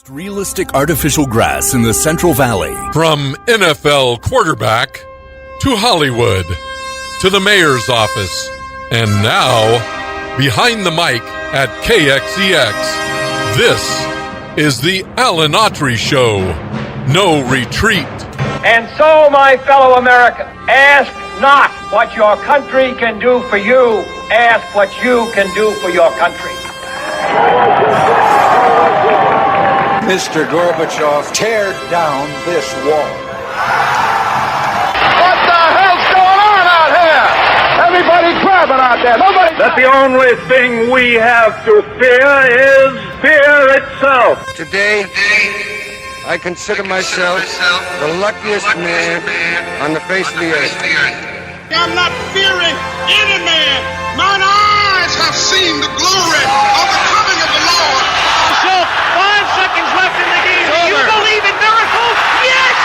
Realistic artificial grass in the Central Valley. From NFL quarterback to Hollywood to the mayor's office and now behind the mic at KXEX. This is the Alan Autry Show. No retreat. And so, my fellow Americans, ask not what your country can do for you. Ask what you can do for your country. Mr. Gorbachev, tear down this wall. What the hell's going on out here? Everybody crabbing out there. Nobody. That the only thing we have to fear is fear itself. Today, I consider myself the luckiest man on the face of the earth. I'm not fearing any man. Mine eyes have seen the glory of the coming of the Lord. So 5 seconds left in the game. Do you believe in miracles? Yes!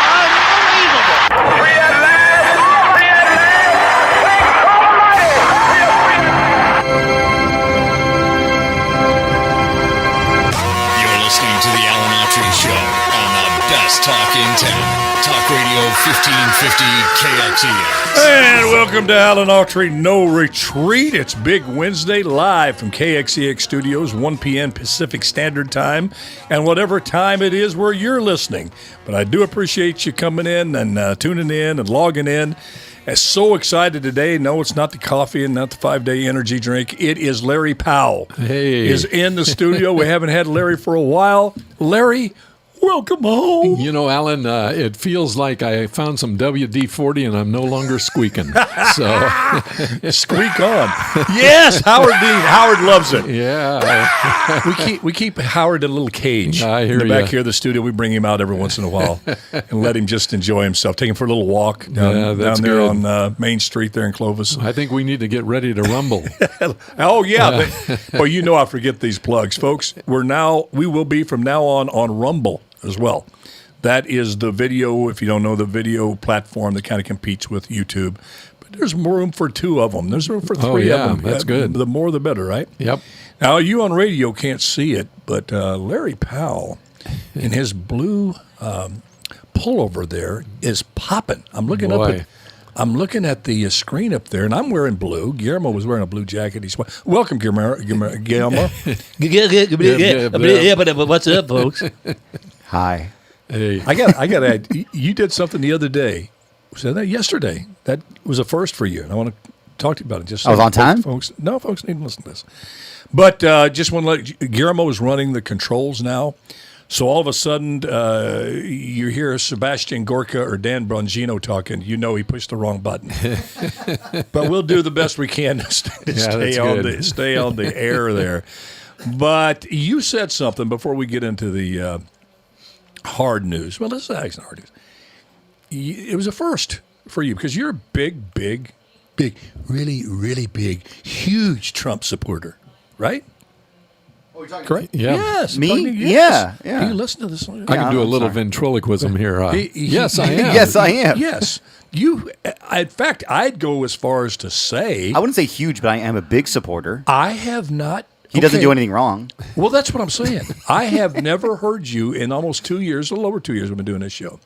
Unbelievable. Free at last. Free at last. Thank God Almighty. We are free. You're listening to the Alan Autry Show on the best talk in town. Talk Radio 1550 KXEX. And welcome to Alan Autry No Retreat. It's Big Wednesday live from KXEX Studios, 1 p.m. Pacific Standard Time, and whatever time it is where you're listening. But I do appreciate you coming in and tuning in and logging in. I'm so excited today. No, it's not the coffee and not the 5-day energy drink. It is Larry Powell. Hey. Is in the studio. We haven't had Larry for a while. Larry, welcome home. You know, Alan, it feels like I found some WD-40 and I'm no longer squeaking. So Squeak on. Yes, Howard Dean. Howard loves it. yeah, We keep Howard in a little cage I hear in the back ya. here of the studio. We bring him out every once in a while and let him just enjoy himself. Take him for a little walk down that's there good. on Main Street there in Clovis. I think we need to get ready to rumble. Oh yeah, well you know I forget these plugs, folks. We will be from now on Rumble as well. That is the video, if you don't know, the video platform that kind of competes with YouTube. But there's more room for 2 of them. There's room for 3 of them. That's good. The more the better, right? Yep. Now, you on radio can't see it, but Larry Powell in his blue pullover there is popping. I'm looking at the screen up there, and I'm wearing blue. Guillermo was wearing a blue jacket. Welcome, Guillermo. Yeah, but what's up, folks? Hi. Hey. I got to add, you did something the other day. Said that yesterday. That was a first for you, and I want to talk to you about it. Just I was on time? folks. No, folks need to listen to this. But just want to let Guillermo is running the controls now. So all of a sudden, you hear Sebastian Gorka or Dan Bongino talking. You know he pushed the wrong button. But we'll do the best we can to stay on the air there. But you said something before we get into the hard news. Well, let's actually hard news. It was a first for you because you're a big, really, really big, huge Trump supporter, right? Correct? Yeah. Yes. Me? Yes. Yeah. Can you listen to this? I can do a little ventriloquism here. Yes, I am. Yes, I am. Yes. In fact, I'd go as far as to say I wouldn't say huge, but I am a big supporter. I have not. He doesn't do anything wrong. Well, that's what I'm saying. I have never heard you in almost 2 years, a little over 2 years we've been doing this show,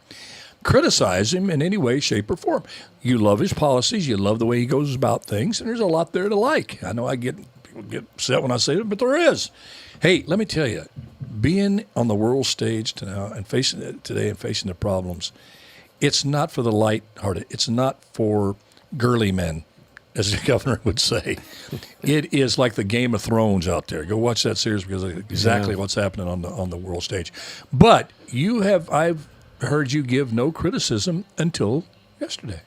criticize him in any way, shape, or form. You love his policies. You love the way he goes about things, and there's a lot there to like. I know people get upset when I say it, but there is. Hey, let me tell you, being on the world stage and facing it today and facing the problems, it's not for the light-hearted. It's not for girly men, as the governor would say. It is like the Game of Thrones out there. Go watch that series because of exactly what's happening on the world stage. But I've heard you give no criticism until yesterday.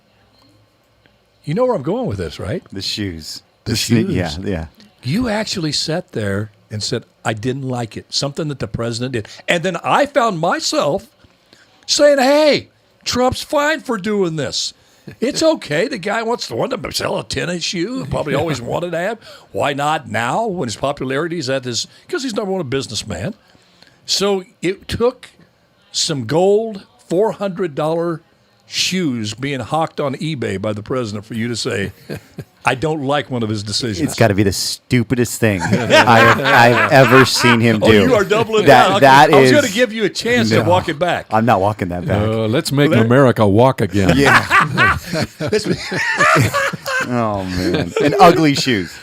You know where I'm going with this, right? The shoes. The shoes. Yeah. You actually sat there and said, I didn't like it, something that the president did. And then I found myself saying, hey, Trump's fine for doing this. It's okay. The guy wants to sell a tennis shoe, probably always wanted to have. Why not now when his popularity is at this? Because he's number one a businessman. So it took some gold $400 shoes being hawked on eBay by the president for you to say, I don't like one of his decisions? It's got to be the stupidest thing I've ever seen him do. Oh, you are doubling that, down. I was is- going to give you a chance to walk it back. I'm not walking that back. Let's make America walk again. Yeah. Oh, man. And ugly shoes.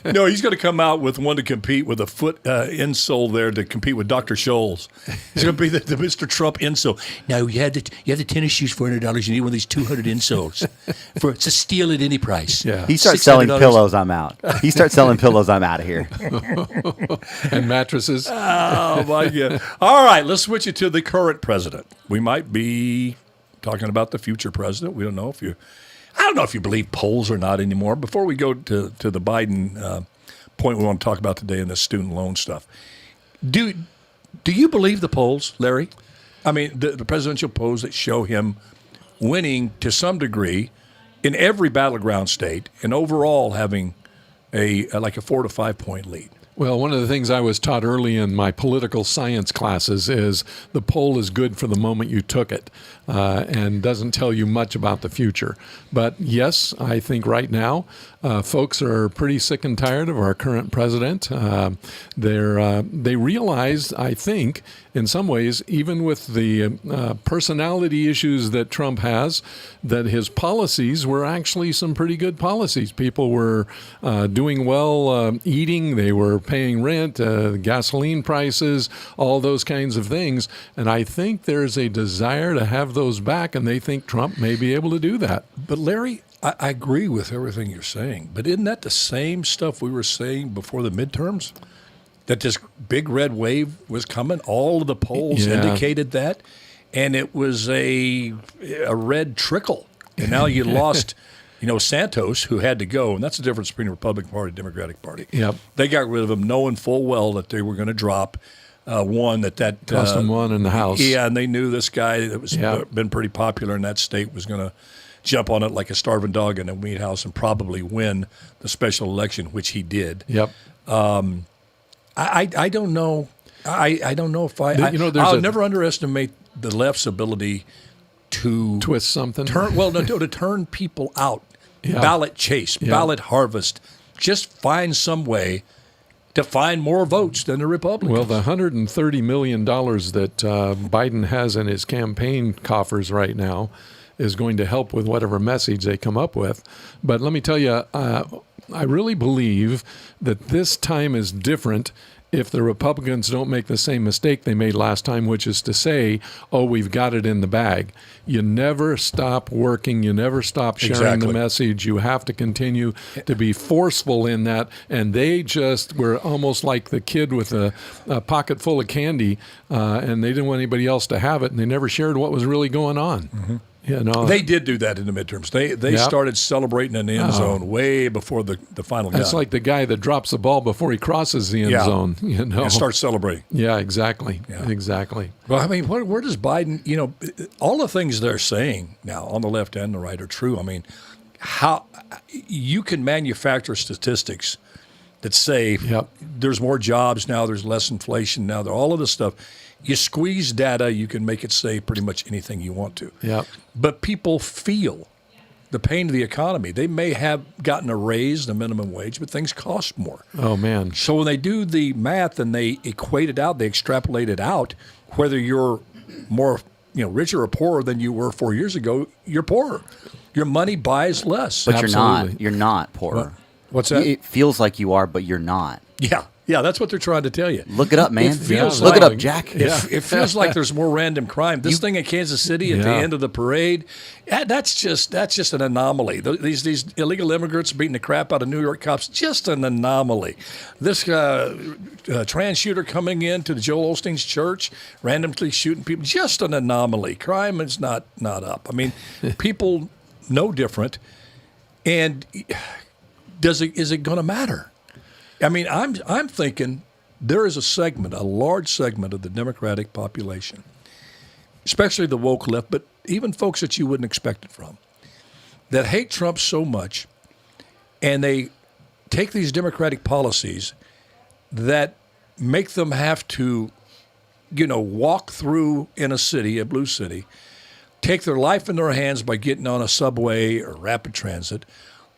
No, he's going to come out with one to compete with a foot insole there to compete with Dr. Scholl's. He's going to be the Mr. Trump insole. Now, you have the tennis shoes, $400. You need one of these 200 insoles. It's a steal at any price. Yeah. He starts selling pillows, I'm out. He starts selling pillows, I'm out of here. And mattresses. Oh, my God. All right, let's switch it to the current president. We might be talking about the future president. We don't know I don't know if you believe polls or not anymore. Before we go to the Biden point we want to talk about today in the student loan stuff, do you believe the polls, Larry? I mean, the presidential polls that show him winning to some degree in every battleground state and overall having a 4 to 5 point lead. Well, one of the things I was taught early in my political science classes is the poll is good for the moment you took it and doesn't tell you much about the future. But yes, I think right now folks are pretty sick and tired of our current president. They realize, I think, in some ways, even with the personality issues that Trump has, that his policies were actually some pretty good policies. People were doing well eating, they were paying rent, gasoline prices, all those kinds of things. And I think there's a desire to have those back, and they think Trump may be able to do that. But Larry, I agree with everything you're saying, but isn't that the same stuff we were saying before the midterms? That this big red wave was coming? All of the polls indicated that, and it was a red trickle. And now you lost, Santos, who had to go, and that's the difference between the Republican Party and Democratic Party. Yep. They got rid of him knowing full well that they were going to drop one that cost them one in the House. Yeah, and they knew this guy that was been pretty popular in that state was going to jump on it like a starving dog in a meat house and probably win the special election, which he did. Yep. I don't know. I don't know if I'll never underestimate the left's ability to twist something. To turn people out. Yeah. Ballot chase, ballot harvest. Just find some way to find more votes than the Republicans. Well, the $130 million that Biden has in his campaign coffers right now is going to help with whatever message they come up with. But let me tell you, I really believe that this time is different if the Republicans don't make the same mistake they made last time, which is to say, oh, we've got it in the bag. You never stop working. You never stop sharing the message. You have to continue to be forceful in that. And they just were almost like the kid with a pocket full of candy, and they didn't want anybody else to have it, and they never shared what was really going on. Mm-hmm. They did do that in the midterms. They started celebrating in the end zone way before the final guy. It's like the guy that drops the ball before he crosses the end zone. And starts celebrating. Yeah, exactly. Yeah. Exactly. Well, I mean, where does Biden, all the things they're saying now on the left and the right are true. I mean, how you can manufacture statistics that say there's more jobs now, there's less inflation now, all of this stuff. You squeeze data, you can make it say pretty much anything you want to. Yeah. But people feel the pain of the economy. They may have gotten a raise, the minimum wage, but things cost more. Oh, man. So when they do the math and they equate it out, they extrapolate it out, whether you're more richer or poorer than you were 4 years ago, you're poorer. Your money buys less. But Absolutely. You're not poorer. What's that? It feels like you are, but you're not. Yeah, that's what they're trying to tell you. Look it up, man. Look it up, Jack. It feels like there's more random crime. This thing in Kansas City at the end of the parade, that's just an anomaly. These illegal immigrants beating the crap out of New York cops, just an anomaly. This trans shooter coming into the Joel Osteen's church, randomly shooting people, just an anomaly. Crime is not up. I mean, people know different, and is it going to matter? I mean, I'm thinking there is a large segment of the Democratic population, especially the woke left, but even folks that you wouldn't expect it from, that hate Trump so much, and they take these Democratic policies that make them have to, walk through in a city, a blue city, take their life in their hands by getting on a subway or rapid transit,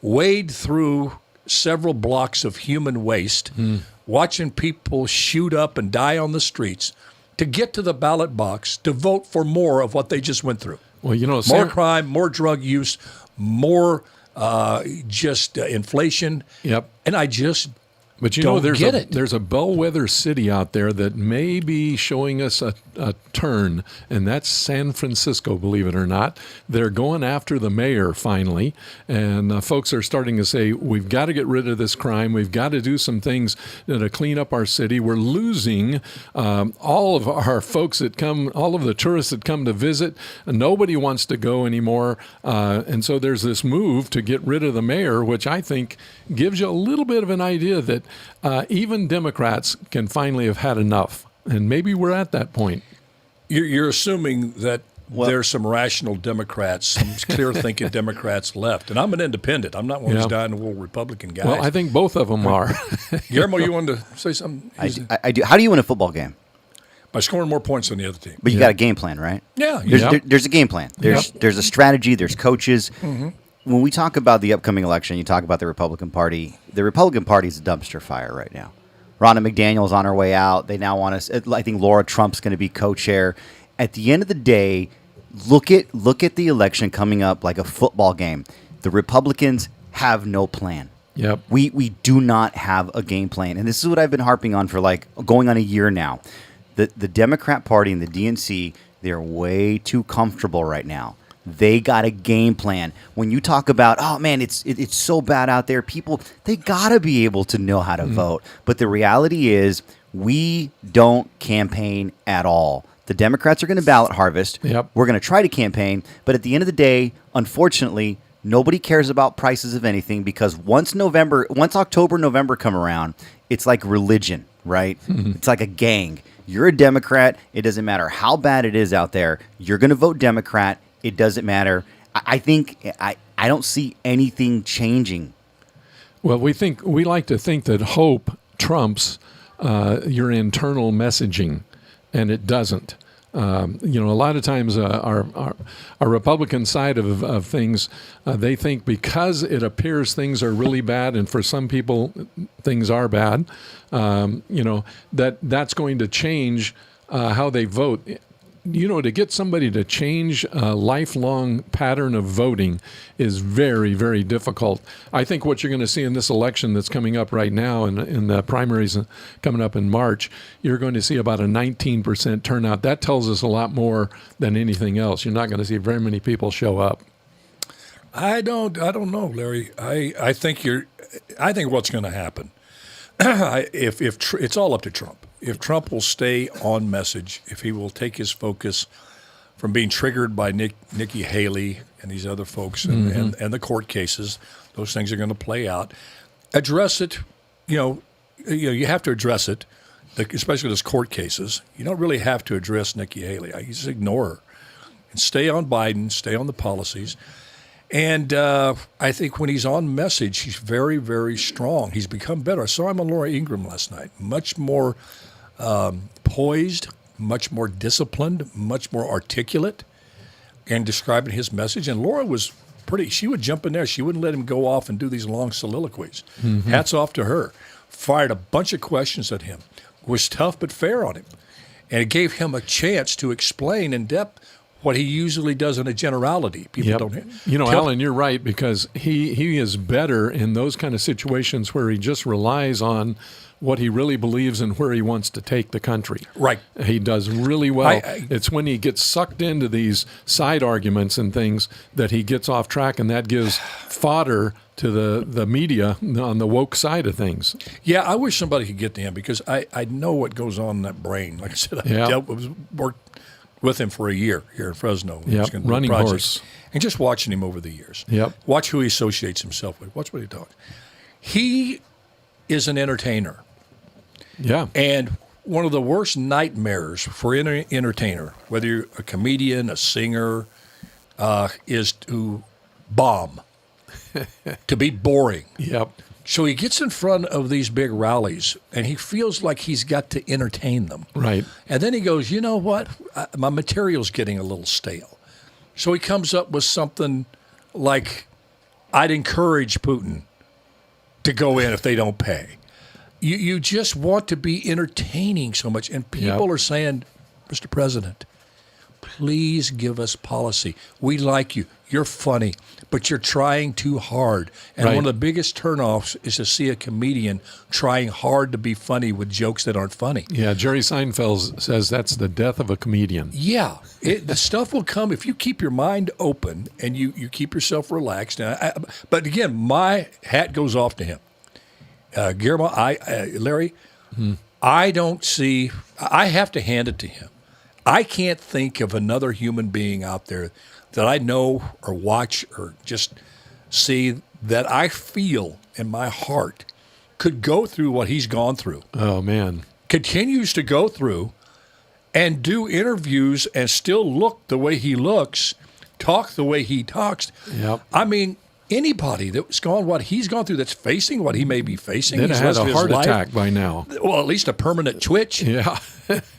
wade through several blocks of human waste, watching people shoot up and die on the streets to get to the ballot box to vote for more of what they just went through. Well, more crime, more drug use, more inflation. Yep. And I just But there's a bellwether city out there that may be showing us a turn, and that's San Francisco, believe it or not. They're going after the mayor finally, and folks are starting to say, we've got to get rid of this crime. We've got to do some things to clean up our city. We're losing all of our folks that come, all of the tourists that come to visit. Nobody wants to go anymore, and so there's this move to get rid of the mayor, which I think gives you a little bit of an idea that even Democrats can finally have had enough, and maybe we're at that point. You're assuming that there's some rational Democrats, some clear-thinking Democrats left, and I'm an independent. I'm not one of those dying-the-wool Republican guys. Well, I think both of them are. Guillermo, you wanted to say something? I do. How do you win a football game? By scoring more points than the other team. But you got a game plan, right? Yeah. There's a game plan. There's a strategy. There's coaches. Mm-hmm. When we talk about the upcoming election, you talk about the Republican Party. The Republican Party is a dumpster fire right now. Ronna McDaniel's on her way out. They now want us. I think Laura Trump's going to be co-chair. At the end of the day, look at the election coming up like a football game. The Republicans have no plan. Yep. We do not have a game plan, and this is what I've been harping on for like going on a year now. The Democrat Party and the DNC, they're way too comfortable right now. They got a game plan. When you talk about, oh man, it's so bad out there, people, they got to be able to know how to vote. But the reality is we don't campaign at all. The Democrats are going to ballot harvest. Yep. We're going to try to campaign. But at the end of the day, unfortunately, nobody cares about prices of anything because once October, November come around, it's like religion, right? It's like a gang. You're a Democrat. It doesn't matter how bad it is out there. You're going to vote Democrat. It doesn't matter. I think I don't see anything changing. Well, we like to think that hope trumps your internal messaging, and it doesn't. A lot of times our Republican side of things, they think because it appears things are really bad, and for some people things are bad, that's going to change how they vote. To get somebody to change a lifelong pattern of voting is very, very difficult. I think what you're going to see in this election that's coming up right now in the primaries coming up in March, you're going to see about a 19% turnout. That tells us a lot more than anything else. You're not going to see very many people show up. I don't know, Larry. I think what's going to happen, if it's all up to Trump. If Trump will stay on message, if he will take his focus from being triggered by Nikki Haley and these other folks and the court cases, those things are going to play out. Address it. You have to address it, especially those court cases. You don't really have to address Nikki Haley. You just ignore her and stay on Biden, stay on the policies. And I think when he's on message, he's very, very strong. He's become better. I saw him on Laura Ingraham last night. Much more poised, much more disciplined, much more articulate in describing his message. And Laura was she would jump in there. She wouldn't let him go off and do these long soliloquies. Mm-hmm. Hats off to her. Fired a bunch of questions at him. Was tough but fair on him. And it gave him a chance to explain in depth what he usually does in a generality. People don't. Alan, you're right, because he is better in those kind of situations where he just relies on what he really believes and where he wants to take the country. Right. He does really well. It's when he gets sucked into these side arguments and things that he gets off track, and that gives fodder to the media on the woke side of things. Yeah, I wish somebody could get to him because I know what goes on in that brain. Like I said, I worked with him for a year here in Fresno. Yep, running horse. And just watching him over the years. Yep. Watch who he associates himself with. Watch what he talks. He is an entertainer. Yeah. And one of the worst nightmares for an entertainer, whether you're a comedian, a singer, is to bomb, to be boring. Yep. So he gets in front of these big rallies, and he feels like he's got to entertain them. Right. And then he goes, you know what? My material's getting a little stale. So he comes up with something like, I'd encourage Putin to go in if they don't pay. You just want to be entertaining so much. And people are saying, Mr. President, please give us policy. We like you. You're funny, but you're trying too hard. And one of the biggest turnoffs is to see a comedian trying hard to be funny with jokes that aren't funny. Yeah, Jerry Seinfeld says that's the death of a comedian. Yeah, the stuff will come if you keep your mind open and you keep yourself relaxed. But again, my hat goes off to him. Guillermo, Larry, I don't see – I have to hand it to him. I can't think of another human being out there that I know or watch or just see that I feel in my heart could go through what he's gone through. Oh, man. Continues to go through and do interviews and still look the way he looks, talk the way he talks. Yep. I mean, anybody that's gone what he's gone through, that's facing what he may be facing. They'd he's have had a heart life. attack by now. Well, at least a permanent twitch. Yeah.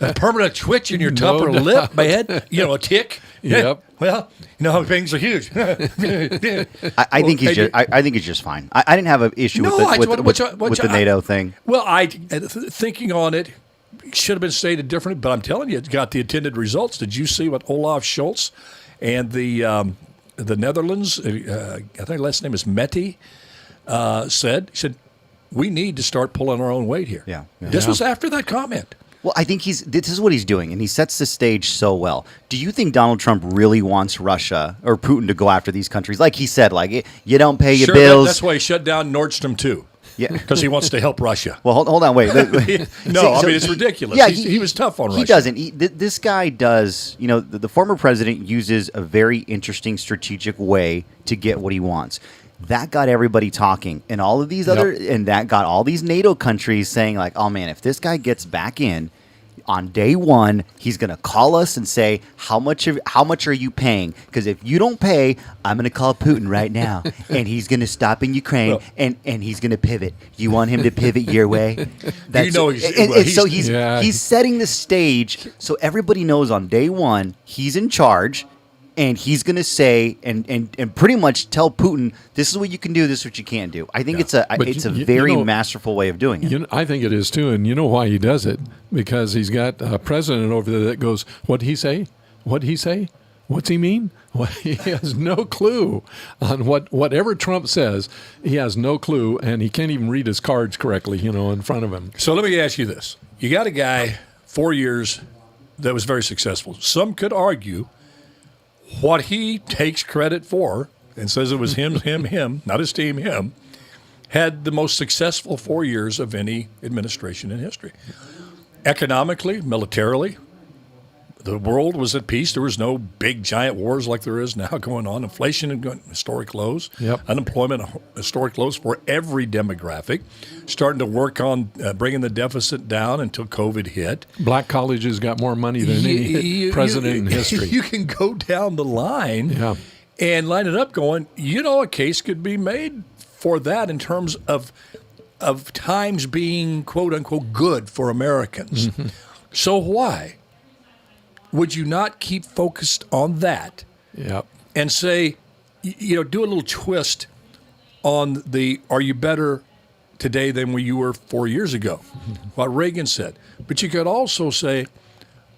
A permanent twitch in your upper lip, man. A tick. Yep. Well, things are huge. I think he's just fine. I didn't have an issue with the NATO thing. Well, thinking on it should have been stated differently, but I'm telling you, it got the intended results. Did you see what Olaf Scholz and the Netherlands, I think last name is Meti, said? He said, we need to start pulling our own weight here. Yeah. This was after that comment. Well, I think this is what he's doing, and he sets the stage so well. Do you think Donald Trump really wants Russia or Putin to go after these countries? Like he said, you don't pay your bills. That's why he shut down Nord Stream 2. Yeah, because he wants to help Russia. Well, hold on, wait. It's ridiculous. Yeah, he was tough on Russia. He doesn't. This guy does. The former president uses a very interesting strategic way to get what he wants. That got everybody talking, and all of these and that got all these NATO countries saying like, "Oh man, if this guy gets back in on day one, he's going to call us and say how much are you paying? Because if you don't pay, I'm going to call Putin right now, and he's going to stop in Ukraine and he's going to pivot. You want him to pivot your way? He's setting the stage so everybody knows on day one he's in charge. And he's going to say and pretty much tell Putin, this is what you can do, this is what you can't do. I think it's a very masterful way of doing it. I think it is too, and you know why he does it? Because he's got a president over there that goes, what'd he say? What'd he say? What's he mean? Well, he has no clue on whatever Trump says. He has no clue, and he can't even read his cards correctly, in front of him. So let me ask you this. You got a guy, 4 years, that was very successful. Some could argue what he takes credit for and says it was him, not his team, him, had the most successful 4 years of any administration in history. Economically, militarily, the world was at peace. There was no big, giant wars like there is now going on. Inflation had gone historic lows. Yep. Unemployment, historic lows for every demographic. Starting to work on bringing the deficit down until COVID hit. Black colleges got more money than any president in history. You can go down the line and line it up going, a case could be made for that in terms of times being, quote, unquote, good for Americans. Mm-hmm. So why would you not keep focused on that and say, do a little twist on are you better today than you were 4 years ago, what Reagan said. But you could also say,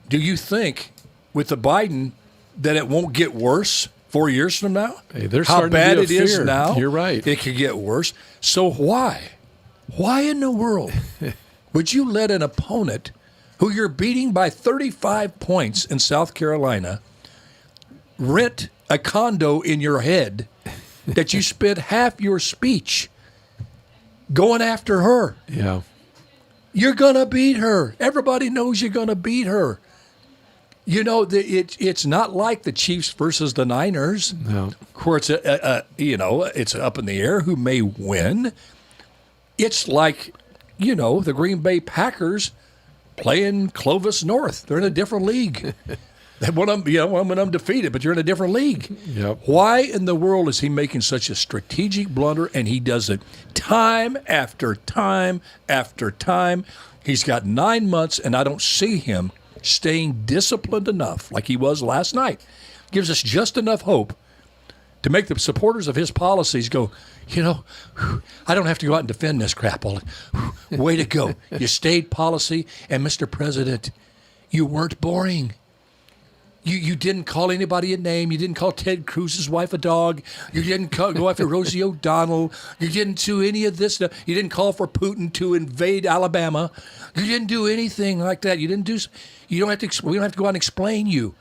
do you think with the Biden that it won't get worse 4 years from now? Hey, how bad it is now? You're right. It could get worse. So why in the world would you let an opponent who you're beating by 35 points in South Carolina rent a condo in your head that you spent half your speech going after her? Yeah. You're going to beat her. Everybody knows you're going to beat her. It's not like the Chiefs versus the Niners, where it's it's up in the air who may win. It's like, the Green Bay Packers playing Clovis North. They're in a different league. One of them defeated, but you're in a different league. Yep. Why in the world is he making such a strategic blunder? And he does it time after time after time. He's got 9 months, and I don't see him staying disciplined enough like he was last night. gives us just enough hope to make the supporters of his policies go, I don't have to go out and defend this crap. Way to go. You stayed policy, and Mr. President, you weren't boring. You didn't call anybody a name. You didn't call Ted Cruz's wife a dog. You didn't go after Rosie O'Donnell. You didn't do any of this stuff. You didn't call for Putin to invade Alabama. You didn't do anything like that. You didn't do. You don't have to. We don't have to go out and explain you.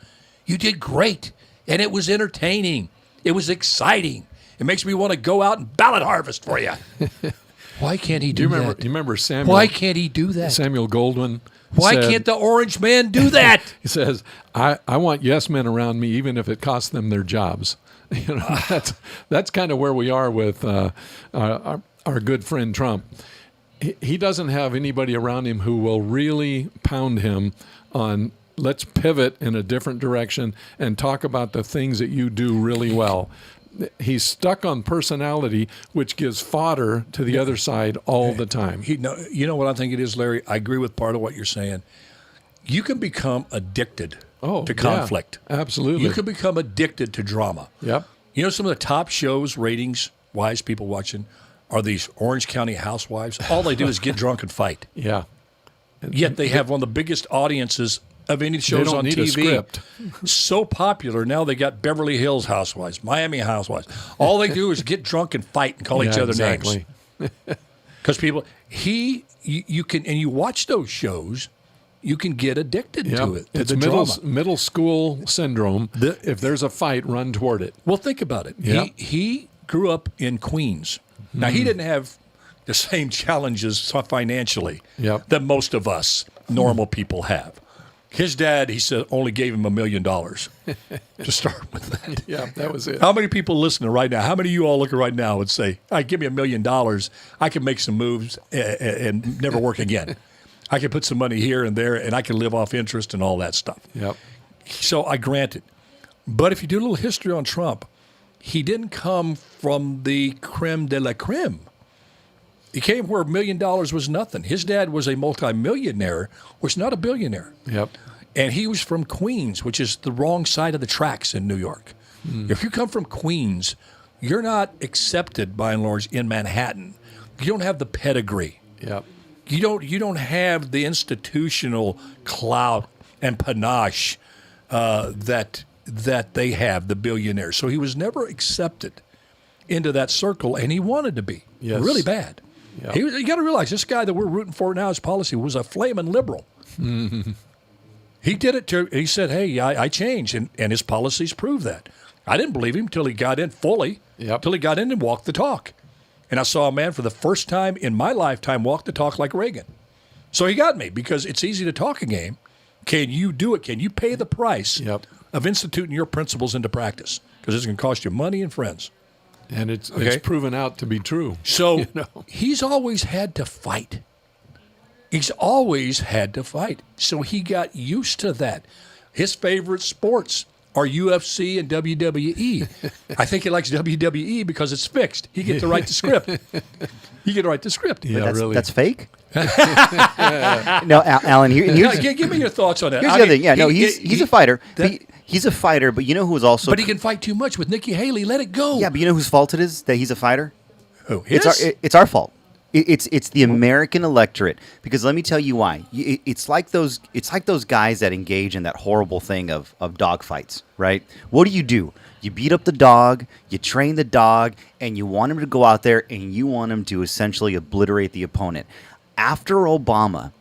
You did great, and it was entertaining. It was exciting. It makes me want to go out and ballot harvest for you. Why can't he do that? Do you remember Samuel? Why can't he do that? Samuel Goldwyn. Why can't the orange man do that? He says, I want yes men around me, even if it costs them their jobs. That's kind of where we are with our good friend Trump. He doesn't have anybody around him who will really pound him on, let's pivot in a different direction and talk about the things that you do really well. He's stuck on personality, which gives fodder to the other side all the time. You know what I think it is, Larry? I agree with part of what you're saying. You can become addicted to conflict. Yeah, absolutely. You can become addicted to drama. Yep. You know, some of the top shows, ratings-wise, people watching, are these Orange County housewives. All they do is get drunk and fight. Yeah. Yet they have one of the biggest audiences of any shows on TV. They don't need a script. So popular now, they got Beverly Hills Housewives, Miami Housewives. All they do is get drunk and fight and call each other names. Because people, you can, and you watch those shows, you can get addicted to it. To It's the middle school syndrome. If there's a fight, run toward it. Well, think about it. Yep. He grew up in Queens. Now, he didn't have the same challenges financially that most of us normal people have. His dad, he said, only gave him $1 million to start with that. Yeah, that was it. How many people listening right now, how many of you all looking right now would say, give me $1 million, I can make some moves and never work again. I can put some money here and there, and I can live off interest and all that stuff. Yep. So I grant it. But if you do a little history on Trump, he didn't come from the creme de la creme. He came where $1 million was nothing. His dad was a multimillionaire, was not a billionaire. Yep. And he was from Queens, which is the wrong side of the tracks in New York. If you come from Queens, you're not accepted by and large in Manhattan. You don't have the pedigree. Yep. You don't have the institutional clout and panache that they have, the billionaires. So he was never accepted into that circle, and he wanted to be really bad. Yep. You got to realize this guy that we're rooting for now, his policy was a flaming liberal. He did it he said, hey, I changed, and his policies prove that. I didn't believe him until he got in fully, until he got in and walked the talk. And I saw a man for the first time in my lifetime walk the talk like Reagan. So he got me, because it's easy to talk a game. Can you do it? Can you pay the price of instituting your principles into practice? Because it's going to cost you money and friends. And it's proven out to be true. So he's always had to fight. He's always had to fight. So he got used to that. His favorite sports are UFC and WWE. I think he likes WWE because it's fixed. He gets to write the script. He get to write the script. Yeah, really. That's fake? No, Alan, give me your thoughts on that. Here's the other thing. Yeah, he's a fighter. He's a fighter, but you know who's also... But he can fight too much with Nikki Haley. Let it go. Yeah, but you know whose fault it is that he's a fighter? Who? It's our fault. It's the American electorate, because let me tell you why. It's like those guys that engage in that horrible thing of dog fights, right? What do? You beat up the dog, you train the dog, and you want him to go out there and you want him to essentially obliterate the opponent. After Obama,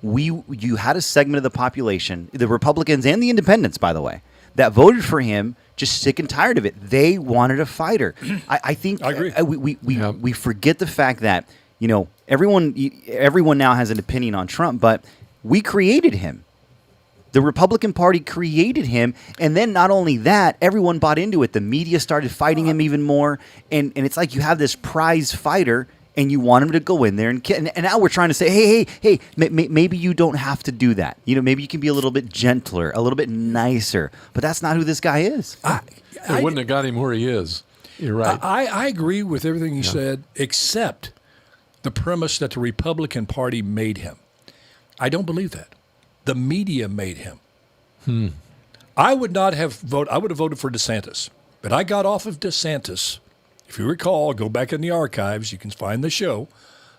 you had a segment of the population, the Republicans and the independents, by the way, that voted for him, just sick and tired of it. They wanted a fighter. I think I agree. We forget the fact that, you know, everyone now has an opinion on Trump, but we created him. The Republican Party created him, and then not only that, everyone bought into it. The media started fighting him even more, and it's like you have this prize fighter, and you want him to go in there and now we're trying to say, hey, maybe you don't have to do that. You know, maybe you can be a little bit gentler, a little bit nicer, but that's not who this guy is. It wouldn't have got him where he is. You're right. I agree with everything you said, except the premise that the Republican Party made him. I don't believe that. The media made him. I would not have voted. I would have voted for DeSantis, but I got off of DeSantis. If you recall, go back in the archives. You can find the show.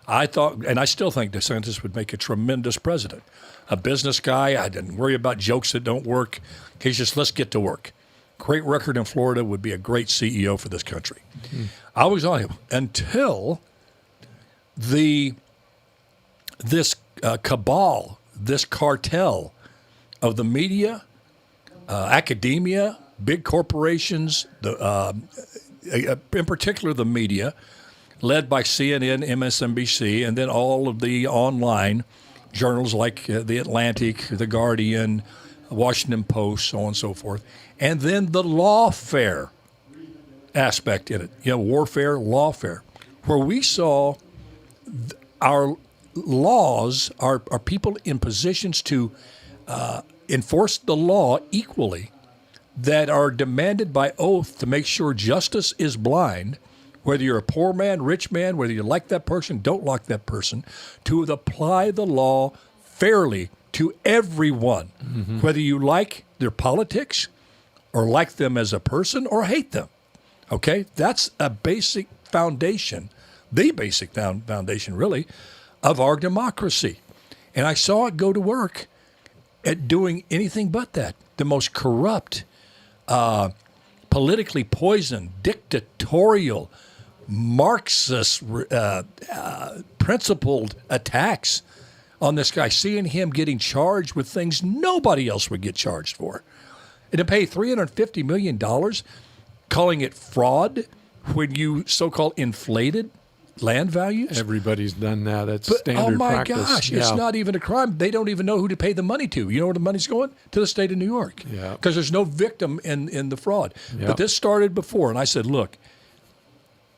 I thought, and I still think DeSantis would make a tremendous president. A business guy. I didn't worry about jokes that don't work. He's just, let's get to work. Great record in Florida, would be a great CEO for this country. I was on him until this cabal, this cartel of the media, academia, big corporations, in particular the media, led by CNN, MSNBC, and then all of the online journals like The Atlantic, The Guardian, Washington Post, so on and so forth. And then the lawfare aspect in it, warfare, lawfare, where we saw our laws, our people in positions to enforce the law equally, that are demanded by oath to make sure justice is blind, whether you're a poor man, rich man, whether you like that person, don't like that person, to apply the law fairly to everyone, whether you like their politics or like them as a person or hate them. Okay? That's a basic foundation, the basic foundation, really, of our democracy. And I saw it go to work at doing anything but that. The most corrupt, politically poisoned, dictatorial, Marxist, principled attacks on this guy, seeing him getting charged with things nobody else would get charged for. And to pay $350 million, calling it fraud when you so-called inflated land values. Everybody's done that. That's standard practice. Oh, my gosh. Yeah. It's not even a crime. They don't even know who to pay the money to. You know where the money's going? To the state of New York. Yeah. Because there's no victim in the fraud. Yeah. But this started before. And I said, look,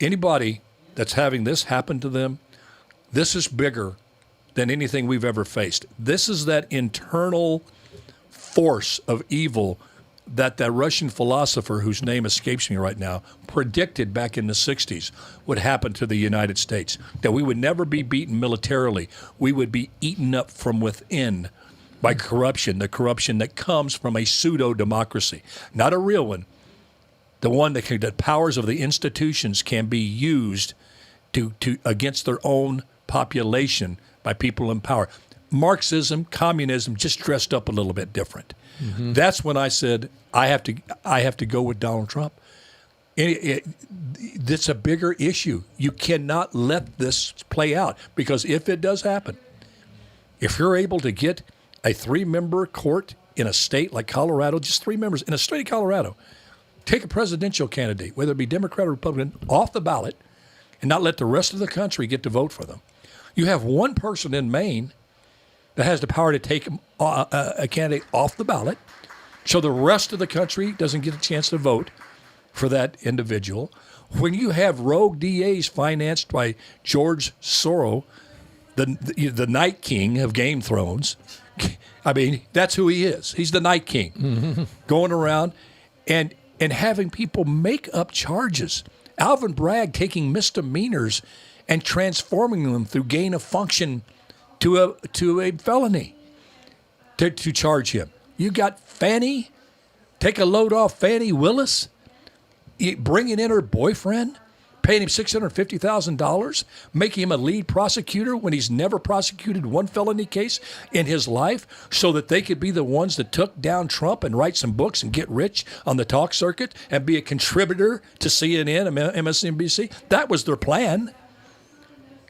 anybody that's having this happen to them, this is bigger than anything we've ever faced. This is that internal force of evil that Russian philosopher, whose name escapes me right now, predicted back in the 60s would happen to the United States, that we would never be beaten militarily. We would be eaten up from within by corruption, the corruption that comes from a pseudo-democracy, not a real one, the one that the powers of the institutions can be used to against their own population by people in power. Marxism, communism, just dressed up a little bit different. That's when I said I have to go with Donald Trump. It's a bigger issue. You cannot let this play out, because if it does happen, if you're able to get a 3-member court in a state like Colorado, just 3 members in a state of Colorado, take a presidential candidate, whether it be Democrat or Republican, off the ballot and not let the rest of the country get to vote for them. You have one person in Maine that has the power to take a candidate off the ballot, so the rest of the country doesn't get a chance to vote for that individual. When you have rogue DAs financed by George Soros, the Night King of Game of Thrones, I mean, that's who he is. He's the Night King, going around and having people make up charges. Alvin Bragg taking misdemeanors and transforming them through gain of function to a felony to charge him. You got Fannie, take a load off Fannie Willis, bringing in her boyfriend, paying him $650,000, making him a lead prosecutor when he's never prosecuted one felony case in his life, so that they could be the ones that took down Trump and write some books and get rich on the talk circuit and be a contributor to CNN and MSNBC. That was their plan.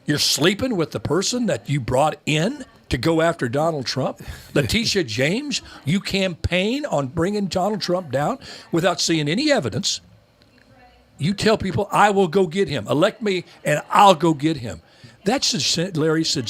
You're sleeping with the person that you brought in to go after Donald Trump. Letitia James, you campaign on bringing Donald Trump down without seeing any evidence. You tell people, I will go get him. Elect me, and I'll go get him. That should, Larry, should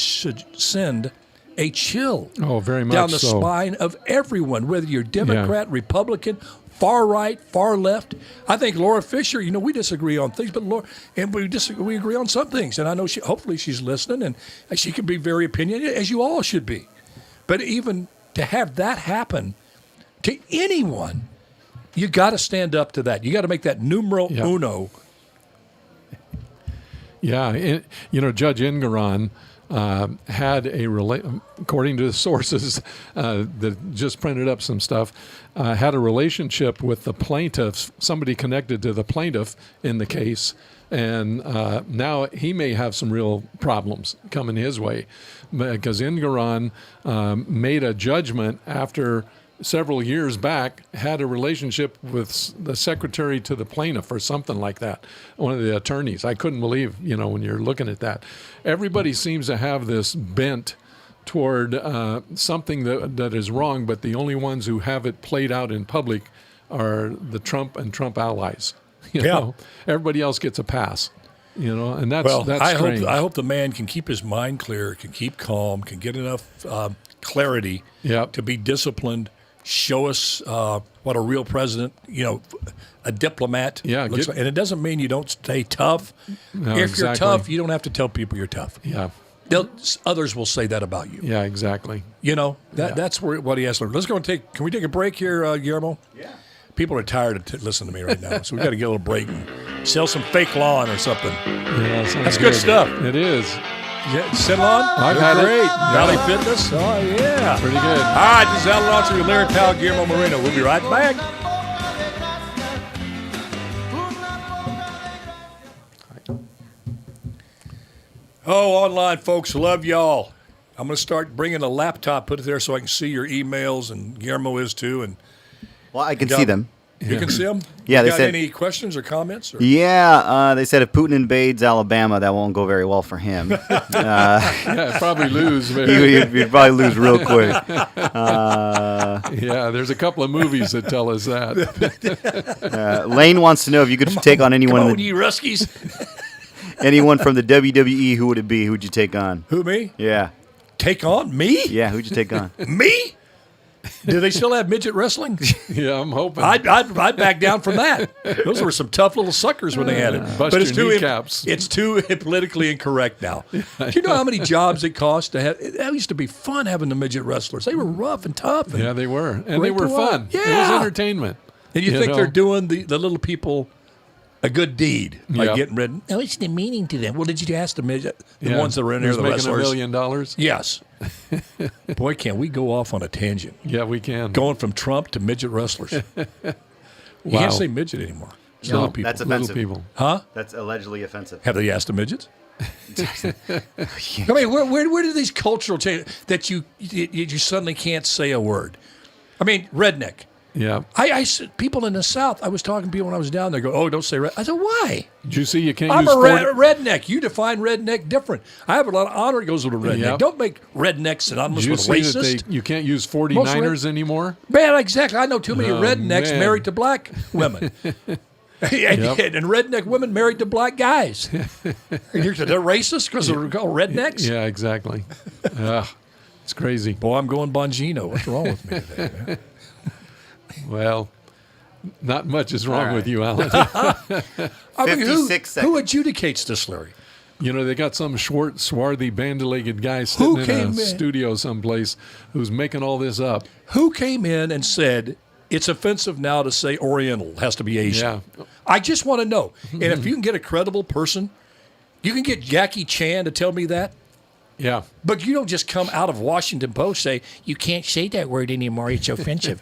send a chill very much down the so. spine of everyone, whether you're Democrat, Republican, far right, far left. I think Laura Fisher, we disagree on things, but we agree on some things. And I know hopefully she's listening, and she can be very opinionated, as you all should be. But even to have that happen to anyone, you got to stand up to that. You got to make that numero uno. Yeah, Judge Engeron had according to the sources that just printed up some stuff, had a relationship with the plaintiff, somebody connected to the plaintiff in the case, and now he may have some real problems coming his way because Engeron made a judgment after several years back, had a relationship with the secretary to the plaintiff or something like that, one of the attorneys. I couldn't believe, when you're looking at that. Everybody seems to have this bent toward something that is wrong, but the only ones who have it played out in public are the Trump and Trump allies. You know? Everybody else gets a pass. And that's strange. I hope the man can keep his mind clear, can keep calm, can get enough clarity to be disciplined. Show us what a real president, a diplomat looks like. And it doesn't mean you don't stay tough. No, if you're tough, you don't have to tell people you're tough. Yeah. Others will say that about you. Yeah, exactly. That's what he has to learn. Let's go and can we take a break here, Guillermo? Yeah. People are tired of listening to me right now, so we got to get a little break and sell some fake lawn or something. Yeah, that's good stuff. It is. Yeah, Ceylon? I've had great. it. Valley Fitness? Oh, yeah. Pretty good. All right, this is Alan Autry with Larry Powell, Guillermo Moreno. We'll be right back. Oh, online folks, love y'all. I'm going to start bringing a laptop, put it there so I can see your emails, and Guillermo is too. And well, I can see them. You can see them? Yeah, they got said, any questions or comments? Or? Yeah, they said if Putin invades Alabama, that won't go very well for him. Probably lose. He'd probably lose real quick. Yeah, there's a couple of movies that tell us that. Lane wants to know if you could take on anyone. Come on, you Ruskies. Anyone from the WWE, who would it be? Who'd you take on? Who, me? Yeah. Take on me? Yeah, who'd you take on? Me? Do they still have midget wrestling? Yeah, I'm hoping. I'd back down from that. Those were some tough little suckers when they had it. But it's too politically incorrect now. Do you know how many jobs it cost to have? That used to be fun having the midget wrestlers. They were rough and tough. And yeah, they were. And they were fun. Yeah. It was entertainment. And you think they're doing the little people a good deed by getting rid of. No, it's demeaning to them. Well, did you ask the midget, the ones that were in there, the wrestlers? Making $1 million? Yes. Boy, can we go off on a tangent. Yeah, we can. Going from Trump to midget wrestlers. You can't say midget anymore. It's no, little people. That's offensive. Little people. Huh? That's allegedly offensive. Have they asked the midgets? I mean, where do these cultural changes that you suddenly can't say a word? I mean, redneck. Yeah. People in the South, I was talking to people when I was down there, go, oh, don't say redneck. I said, why? Did you see you can't I'm use a redneck. You define redneck different. I have a lot of honor that goes with a redneck. Yep. Don't make rednecks synonymous with racist. racist. You can't use 49ers anymore? Man, exactly. I know too many rednecks married to black women. And redneck women married to black guys. They're racist because they're called rednecks? Yeah, exactly. It's crazy. Boy, I'm going Bongino. What's wrong with me today, man? Well, not much is wrong with you, Alan. I mean, 56 seconds. who adjudicates this, Larry? They got some short, swarthy, bandy-legged guy sitting in a studio someplace who's making all this up. Who came in and said, it's offensive now to say Oriental, it has to be Asian? Yeah. I just want to know. And if you can get a credible person, you can get Jackie Chan to tell me that. Yeah. But you don't just come out of Washington Post say, you can't say that word anymore, it's offensive.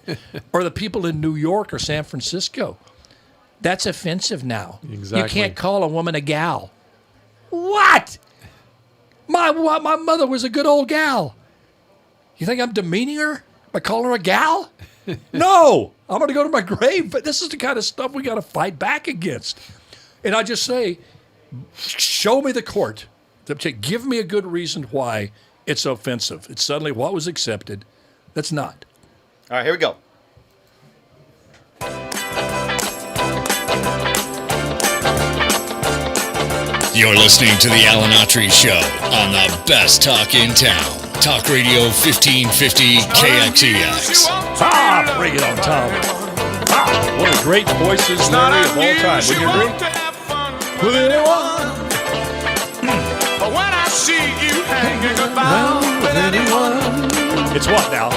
Or the people in New York or San Francisco. That's offensive now. Exactly. You can't call a woman a gal. What? My mother was a good old gal. You think I'm demeaning her by calling her a gal? No. I'm going to go to my grave. But this is the kind of stuff we got to fight back against. And I just say, show me the court. Give me a good reason why it's offensive. It's suddenly what was accepted. That's not. All right, here we go. You're listening to the Alan Autry Show on the best talk in town. Talk Radio 1550 KXEX. Bring it on, Tom. One of the great voices, Larry, of all time. Would you agree? With anyone? When I see you hanging about with anyone, it's what now?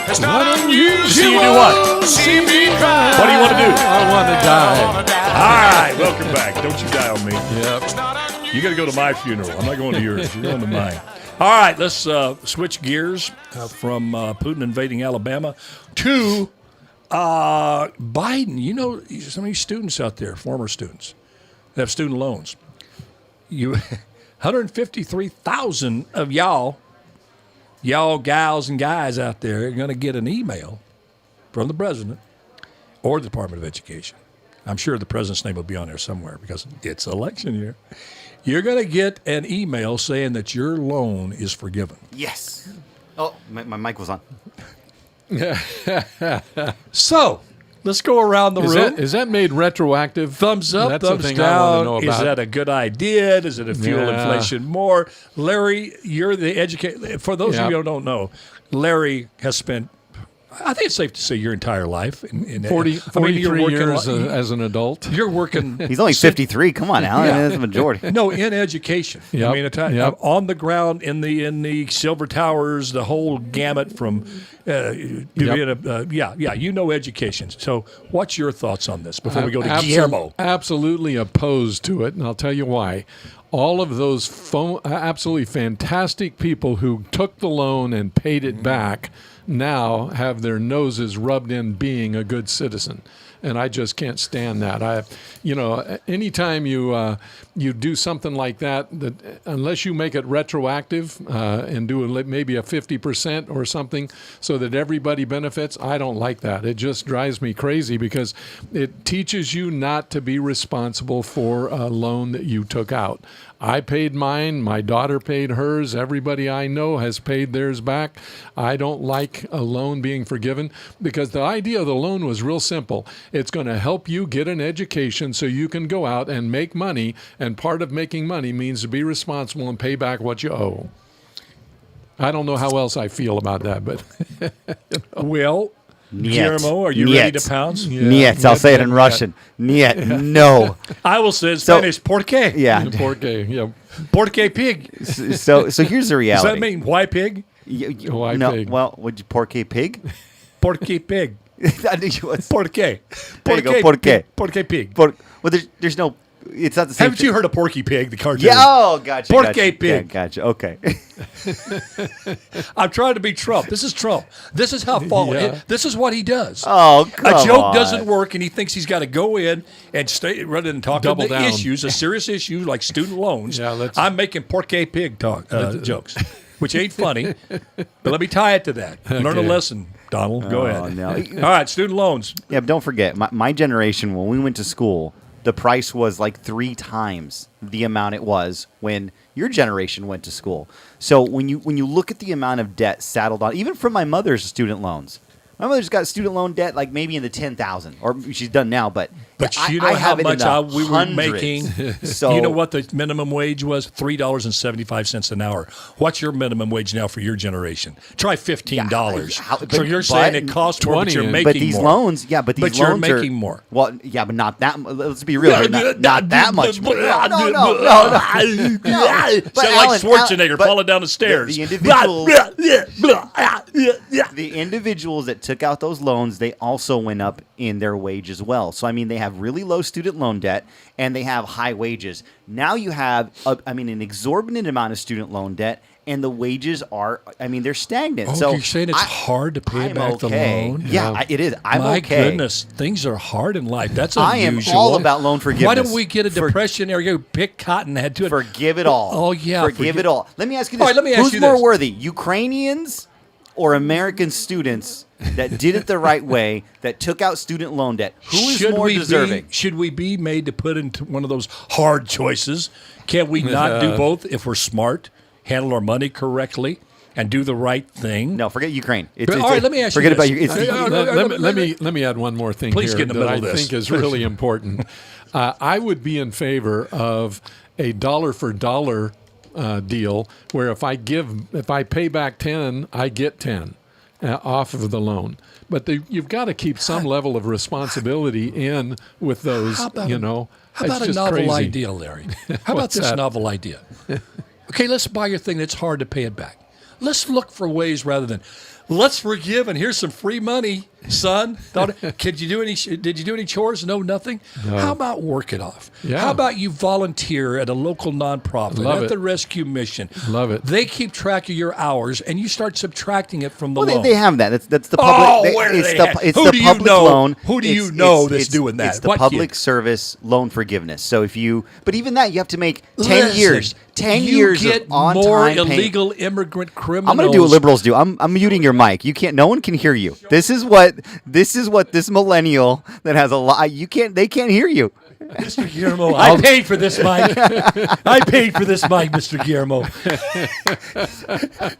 It's not unusual. See you do what? See me cry. What do you want to do? I want to die. All right, welcome back. Don't you die on me. Yep. It's not unusual. You got to go to my funeral. I'm not going to yours. You're going to mine. All right, let's switch gears from Putin invading Alabama to Biden. You know, some of these students out there, former students, that have student loans. 153,000 of y'all gals and guys out there are going to get an email from the president or the Department of Education. I'm sure the president's name will be on there somewhere because it's election year. You're going to get an email saying that your loan is forgiven. Yes. Oh, my mic was on. So, let's go around the room. Is that made retroactive? Thumbs up, That's thumbs the thing I want to know down. about. Is that a good idea? Does it fuel inflation more? Larry, you're the educator. For those of you who don't know, Larry has spent, I think it's safe to say, your entire life in 43 years as as an adult. You're working. He's only 53. Come on, Alan. That's the majority. No, in education. Yep, I mean, on the ground, in the Silver Towers, the whole gamut from, you know education. So what's your thoughts on this before we go to Guillermo? Absolutely opposed to it, and I'll tell you why. All of those absolutely fantastic people who took the loan and paid it back now have their noses rubbed in being a good citizen. And I just can't stand that. Anytime you do something like that, unless you make it retroactive and do maybe a 50% or something so that everybody benefits, I don't like that. It just drives me crazy because it teaches you not to be responsible for a loan that you took out. I paid mine. My daughter paid hers. Everybody I know has paid theirs back. I don't like a loan being forgiven because the idea of the loan was real simple. It's going to help you get an education so you can go out and make money, and part of making money means to be responsible and pay back what you owe. I don't know how else I feel about that, but Well, Niet. Guillermo, are you Niet. ready to pounce? Niet. I'll say it in Russian. Niet. No. I will say in Spanish, ¿por qué? Yeah. Porque, ¿Por qué pig? So here's the reality. Does that mean why pig? Why no. pig? Well, would you porqué pig? ¿Por qué pig? I think you was. ¿Por qué? There you go. ¿Por qué? ¿Por qué pig? Well, there's no. It's not the same. Haven't you heard of Porky Pig, the cartoon? Yeah. Oh, gotcha. Por gotcha. qué pig? Yeah, gotcha. Okay. I'm trying to be Trump. This is Trump. This is how this is what he does. Oh, come A joke on. doesn't work, and he thinks he's got to go in and stay rather than talk Double about down. issues, a serious issue like student loans. I'm making Por qué pig jokes, which ain't funny. But let me tie it to that. Learn a lesson, Donald. Go ahead. No. All right, student loans. Yeah, but don't forget, my generation, when we went to school, the price was like 3 times the amount it was when your generation went to school. So when you look at the amount of debt saddled on, even from my mother's student loans, my mother's got student loan debt like maybe in the 10,000, or she's done now, but you know I how have it in much the we were hundreds. making? So you know what the minimum wage was? $3.75 an hour. What's your minimum wage now for your generation? Try $15. So you're saying it costs more, but you're making more. But these loans, but you're loans making are, more. Well, yeah, but not that. Let's be real, not that much more. No. Sound like Schwarzenegger falling down the stairs. The individuals that took out those loans, they also went up in their wage as well. So, I mean, they have really low student loan debt and they have high wages. Now you have, an exorbitant amount of student loan debt, and the wages are, they're stagnant. Oh, so you're saying it's hard to pay back the loan? Yeah, it is. My goodness, things are hard in life. That's unusual. I am all about loan forgiveness. Why don't we get a depression or you pick cotton head to it? Forgive it all. Oh, yeah. Forgive it all. Let me ask you this. All right, let me ask Who's you more this. worthy, Ukrainians or American students that did it the right way, that took out student loan debt? Who is more deserving? Should we be made to put into one of those hard choices? Can we not do both if we're smart, handle our money correctly, and do the right thing? No, forget Ukraine. All right, let me ask you forget this. about Let me add one more thing Please here get in the that middle I of this. think is really important. I would be in favor of a dollar for dollar deal where if I pay back 10, I get 10 off of the loan. But you've got to keep some level of responsibility in with those. How about it's a just novel crazy. idea, Larry? How about this novel idea? Okay, let's buy your thing that's hard to pay it back. Let's look for ways rather than Let's forgive, and here's some free money, son. Did you do any chores? No, nothing. No. How about work it off? Yeah. How about you volunteer at a local nonprofit, Love at it. the rescue mission? Love it. They keep track of your hours, and you start subtracting it from the loan. They have that. That's the public. Where do it's they the, have- it's who the do you public know- loan. who do you It's- know it's- that's it's- doing that? It's the What public kid? service loan forgiveness. So but even that, you have to make 10 Listen, years. 10 you years get of on more time payment. illegal immigrant criminals. I'm going to do what liberals do. I'm muting your mic. You can't. No one can hear you. This is what this millennial that has a lot. They can't hear you. Mr. Guillermo, I paid for this mic. I paid for this mic, Mr. Guillermo.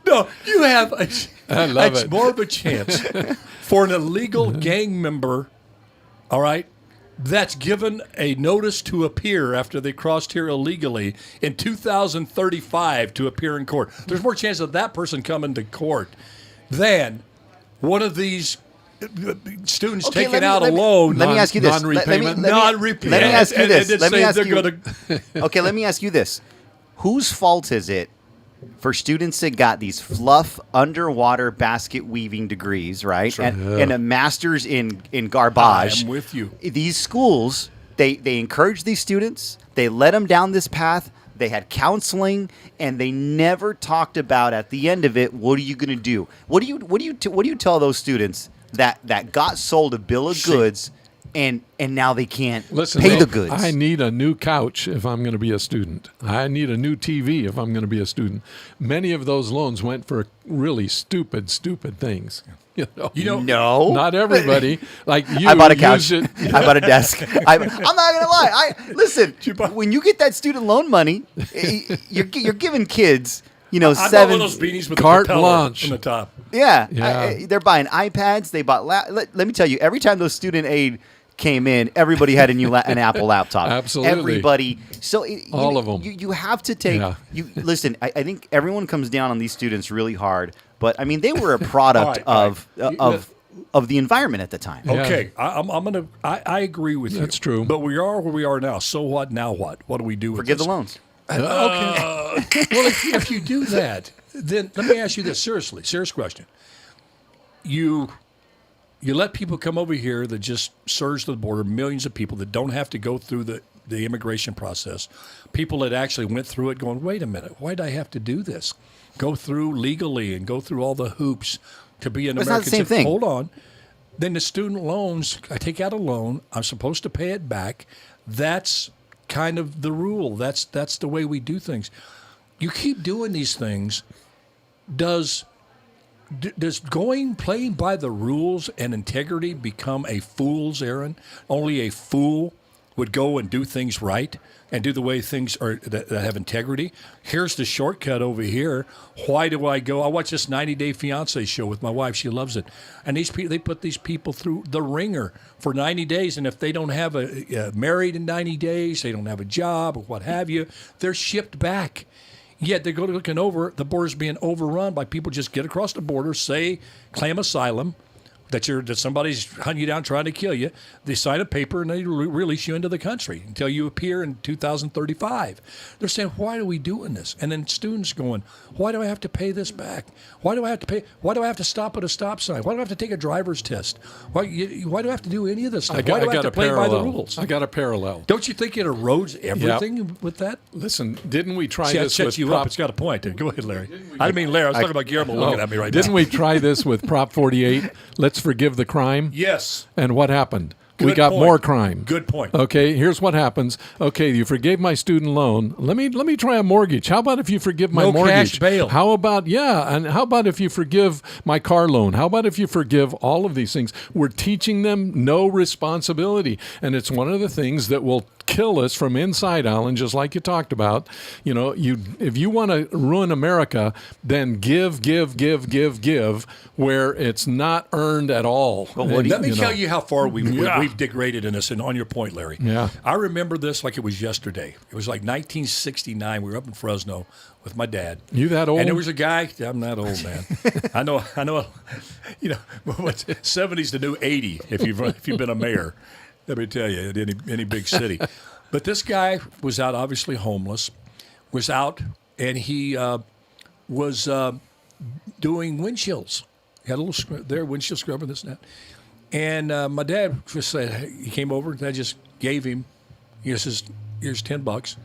No, you have I love it. more of a chance for an illegal gang member, all right, that's given a notice to appear after they crossed here illegally in 2035 to appear in court. There's more chance of that person coming to court than one of these students taking out a loan. Let me ask you this. Non-repayment? Non-repayment. Let me ask you this. And Let me say ask they're you. gonna- Okay, let me ask you this. Whose fault is it for students that got these fluff underwater basket weaving degrees, right? And a master's in garbage. I'm with you. These schools, they encourage these students. They led them down this path. They had counseling, and they never talked about at the end of it, what are you going to do? What do you tell those students that got sold a bill of goods and now they can't pay the goods? I need a new couch if I'm going to be a student. I need a new TV if I'm going to be a student. Many of those loans went for really stupid things. No, not everybody. Like you, I bought a couch. used it. I bought a desk. I'm not gonna lie. Listen. When you get that student loan money, you're giving kids, I bought 7 one of those beanies with Carte the propeller blanche. on the top. Yeah, Yeah. they're buying iPads. They bought. Let me tell you, every time those student aid came in, everybody had an Apple laptop. Absolutely. Everybody. So All of them. You have to take. Yeah. You listen. I think everyone comes down on these students really hard, but I mean they were a product All right. of the environment at the time. Yeah. Okay, I agree with you. That's true. But we are where we are now. So what? Now what? What do we do with Forgive this? the loans. Okay. Well, if you do that, then let me ask you this seriously. Serious question. You let people come over here that just surge to the border, millions of people that don't have to go through the immigration process, people that actually went through it going, wait a minute, why did I have to do this? Go through legally and go through all the hoops to be an But it's American not the same thing. Hold on. Then the student loans, I take out a loan, I'm supposed to pay it back. That's kind of the rule. That's the way we do things. You keep doing these things. Does playing by the rules and integrity become a fool's errand? Only a fool would go and do things right and do the way things are that have integrity. Here's the shortcut over here. Why do I go? I watch this 90-Day Fiancé show with my wife. She loves it. And these people, they put these people through the ringer for 90 days. And if they don't have married in 90 days, they don't have a job or what have you, they're shipped back. Yet they're looking over, the border's being overrun by people just get across the border, claim asylum, that somebody's hunting you down trying to kill you. They sign a paper and they release you into the country until you appear in 2035. They're saying, why are we doing this? And then students going, why do I have to pay this back? Why do I have to pay? Why do I have to stop at a stop sign? Why do I have to take a driver's test? Why do I have to do any of this stuff? Why do I have to play by the rules? I got a parallel. Don't you think it erodes everything with that? Listen, didn't we try See, I this set with you Prop? up. It's got a point. Go ahead, Larry. I didn't mean Larry. I was talking about Guillermo looking at me right Didn't now. we try this with Prop 48? Let's forgive the crime. Yes. And what happened? We Good got point. more crime. Good point. Okay, here's what happens. Okay, you forgave my student loan. Let me try a mortgage. How about if you forgive my No mortgage? cash bail. How about and how about if you forgive my car loan? How about if you forgive all of these things? We're teaching them no responsibility, and it's one of the things that will kill us from inside, Alan, just like you talked about. If you want to ruin America, then give, where it's not earned at all. But let me tell you how far we've degraded in this. And on your point, Larry, I remember this like it was yesterday. It was like 1969. We were up in Fresno with my dad. You that old? And there was a guy. I'm not old, man. I know. What's 70's the new 80 if you've been a mayor. Let me tell you, in any big city. But this guy was out, obviously homeless, was out, and he was doing windshields He had a little there, windshield scrubber, this and that. And my dad just said, he came over, and I just gave him, he says, here's $10.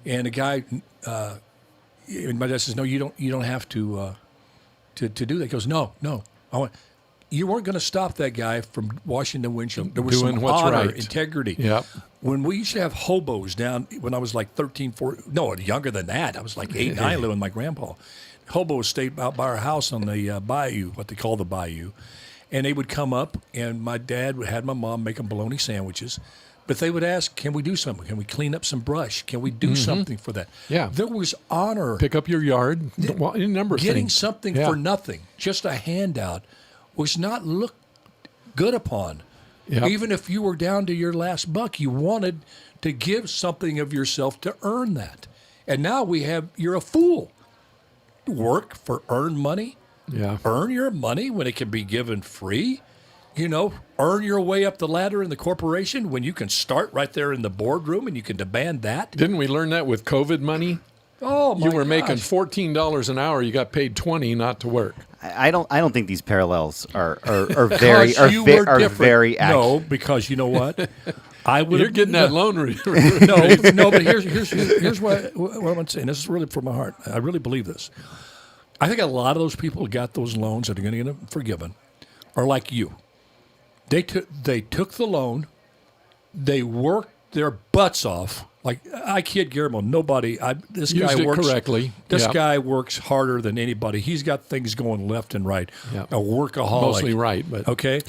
And the guy, and my dad says, no, you don't have to do that. He goes, no, you weren't going to stop that guy from washing the windshield. There was Doing some what's honor, right. integrity. Yep. When we used to have hobos down, when I was like 13, 14, no, younger than that. I was like 8, 9 living with my grandpa. Hobos stayed out by our house on the bayou, what they call the bayou. And they would come up, and my dad had my mom make them bologna sandwiches. But they would ask, can we do something? Can we clean up some brush? Can we do something for that? Yeah. There was honor. Pick up your yard. Any number of Getting things. something for nothing, just a handout, was not looked good upon. Yep. Even if you were down to your last buck, you wanted to give something of yourself to earn that. And now you're a fool. Work for earned money. Yeah. Earn your money when it can be given free. Earn your way up the ladder in the corporation when you can start right there in the boardroom and you can demand that. Didn't we learn that with COVID money? Oh, my You were gosh. making $14 an hour. You got paid $20 not to work. I don't think these parallels are very Because you were different. very accurate. No, because you know what? You're getting that loan. No, but here's what I'm saying. This is really from my heart. I really believe this. I think a lot of those people who got those loans that are going to get them forgiven are like you. They took the loan. They worked their butts off. Like, I kid Guillermo, this Used guy it works correctly. This Yep. guy works harder than anybody. He's got things going left and right. Yep. A workaholic. Mostly right, but okay.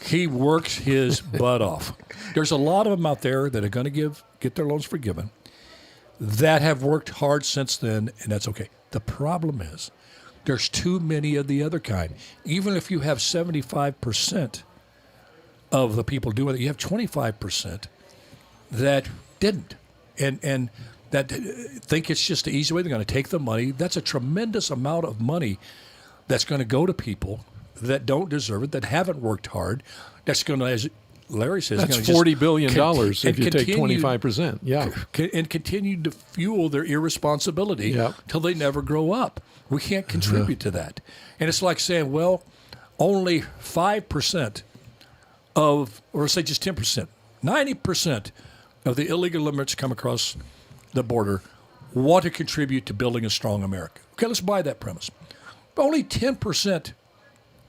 He works his butt off. There's a lot of them out there that are going to get their loans forgiven that have worked hard since then, and that's okay. The problem is there's too many of the other kind. Even if you have 75% of the people doing it, you have 25% that didn't. And that think it's just the easy way. They're going to take the money. That's a tremendous amount of money that's going to go to people that don't deserve it, that haven't worked hard. That's going to, as Larry says, that's going to $40 billion if you take continue- 25%. Yeah. And continue to fuel their irresponsibility till they never grow up. We can't contribute to that. And it's like saying, well, only 5% of, or say just 10%, 90% of the illegal immigrants come across the border want to contribute to building a strong America. Okay, let's buy that premise. But only 10%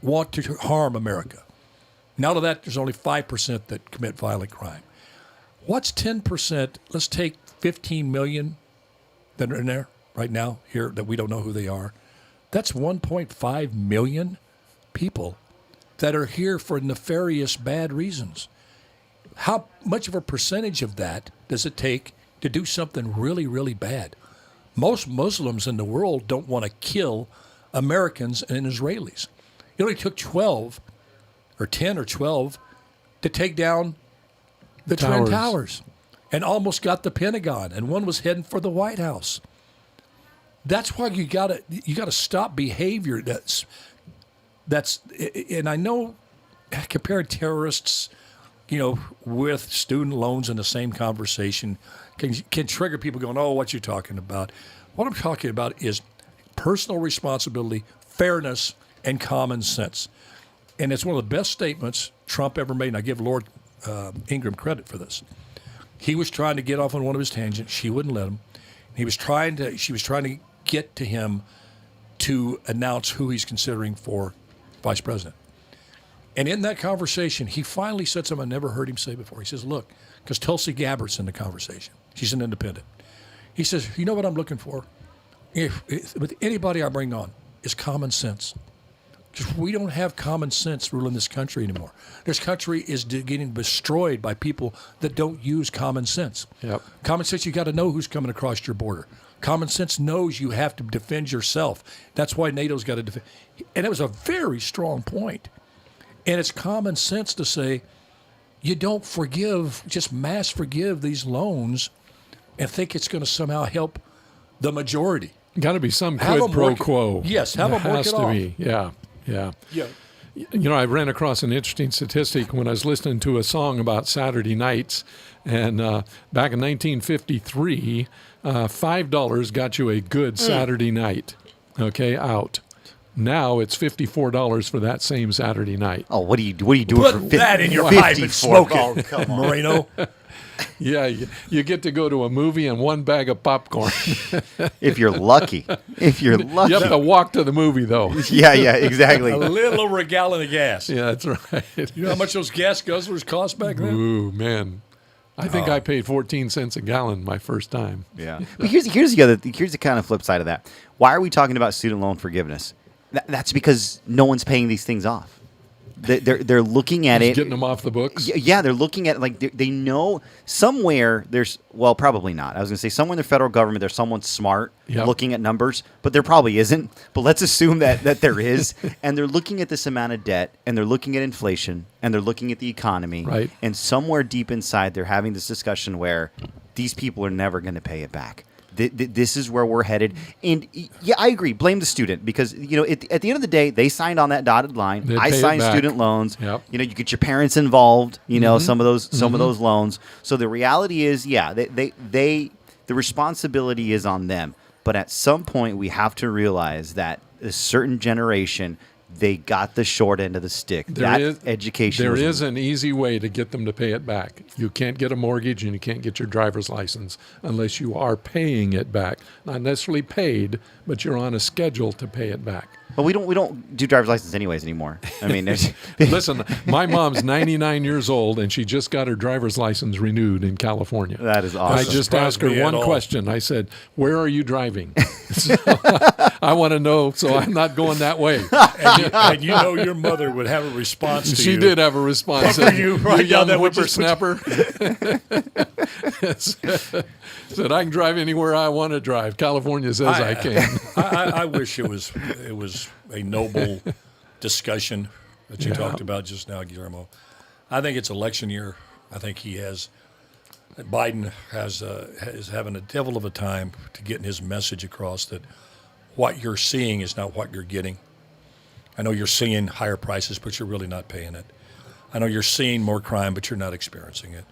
want to harm America. Now to that, there's only 5% that commit violent crime. What's 10%? Let's take 15 million that are in there right now here that we don't know who they are. That's 1.5 million people that are here for nefarious bad reasons. How much of a percentage of that does it take to do something really, really bad? Most Muslims in the world don't want to kill Americans and Israelis. It only took 12 or 10 or 12 to take down the Twin Towers and almost got the Pentagon, and one was heading for the White House. That's why you gotta stop behavior that's and I know comparing terrorists, with student loans in the same conversation can trigger people going, oh, what you talking about? What I'm talking about is personal responsibility, fairness, and common sense. And it's one of the best statements Trump ever made, and I give Lord Ingram credit for this. He was trying to get off on one of his tangents. She wouldn't let him. She was trying to get to him to announce who he's considering for vice president. And in that conversation, he finally said something I never heard him say before. He says, look, because Tulsi Gabbard's in the conversation. She's an independent. He says, you know what I'm looking for? With anybody I bring on is common sense. Because we don't have common sense ruling this country anymore. This country is getting destroyed by people that don't use common sense. Yep. Common sense, you got to know who's coming across your border. Common sense knows you have to defend yourself. That's why NATO's got to defend. And it was a very strong point. And it's common sense to say you don't just mass forgive these loans and think it's going to somehow help the majority. Got to be some quid pro quo. Yes, have them work it off. Has to be, yeah. I ran across an interesting statistic when I was listening to a song about Saturday nights. And back in 1953, $5 got you a good Saturday night, out. Now it's $54 for that same Saturday night. Oh, what are you doing Put for that in your 54? pipe and smoke it, Oh, come on. Moreno. Yeah, you get to go to a movie and one bag of popcorn. If you're lucky. If you're lucky. You have to walk to the movie, though. Yeah, exactly. A little over a gallon of gas. Yeah, that's right. You know how much those gas guzzlers cost back then? Ooh, man. I think I paid 14 cents a gallon my first time. Yeah. But here's the kind of flip side of that. Why are we talking about student loan forgiveness? That's because no one's paying these things off. They're looking at Just it. getting them off the books? Yeah, they're looking at it like they know somewhere there's, well, probably not. I was going to say somewhere in the federal government there's someone smart looking at numbers, but there probably isn't. But let's assume that there is. And they're looking at this amount of debt, and they're looking at inflation, and they're looking at the economy. Right. And somewhere deep inside they're having this discussion where these people are never going to pay it back. This is where we're headed. And yeah, I agree. Blame the student because, at the end of the day, they signed on that dotted line. I signed student loans. Yep. You get your parents involved, some of those loans. So the reality is, the responsibility is on them. But at some point, we have to realize that a certain generation, they got the short end of the stick. Education. There is an easy way to get them to pay it back. You can't get a mortgage and you can't get your driver's license unless you are paying it back. Not necessarily paid, but you're on a schedule to pay it back. Well, we don't do driver's license anyways anymore. I mean, listen, my mom's 99 years old and she just got her driver's license renewed in California. That is awesome. I just asked her one question. I said, "Where are you driving?" So, I want to know, so I'm not going that way. And your mother would have a response to she you. She did have a response. What were you young whippersnapper. Said, I can drive anywhere I want to drive. California says I can. I wish it was a noble discussion that you talked about just now, Guillermo. I think it's election year. I think Biden is having a devil of a time to getting his message across that what you're seeing is not what you're getting. I know you're seeing higher prices, but you're really not paying it. I know you're seeing more crime, but you're not experiencing it.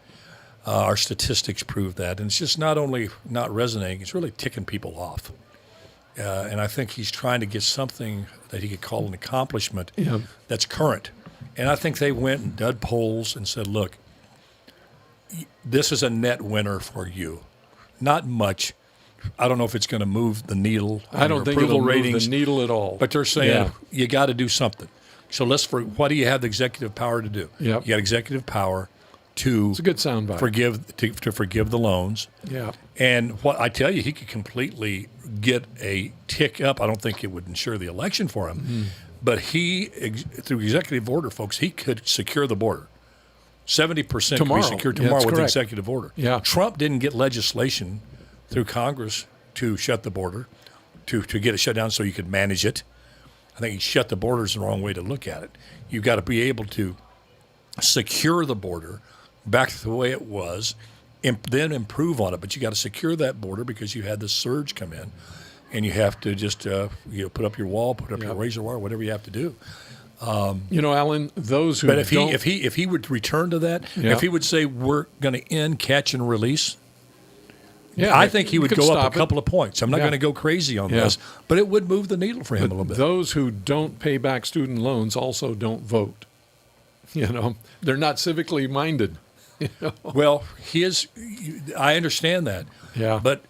Our statistics prove that. And it's just not only not resonating, it's really ticking people off. And I think he's trying to get something that he could call an accomplishment that's current. And I think they went and did polls and said, look, this is a net winner for you. Not much. I don't know if it's going to move the needle. I don't think it'll move the needle at all. But they're saying you got to do something. So what do you have the executive power to do? Yep. You got executive power to it's a good soundbite. forgive the loans. Yeah. And what I tell you, he could completely get a tick up. I don't think it would ensure the election for him. But through executive order, folks, he could secure the border. 70% could be secured tomorrow with executive order. Yeah. Trump didn't get legislation through Congress to shut the border, to get it shut down so you could manage it. I think he shut the borders the wrong way to look at it. You've got to be able to secure the border back to the way it was, then improve on it. But you got to secure that border because you had the surge come in, and you have to just put up your wall, put up your razor wire, whatever you have to do. Alan, those who but if he would return to that, if he would say we're going to end catch and release, I think he would go up a couple of points. I'm not going to go crazy on this, but it would move the needle for him a little bit. Those who don't pay back student loans also don't vote. They're not civically minded. Well, I understand that. Yeah. But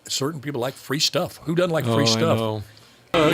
certain people like free stuff. Who doesn't like free stuff? I know.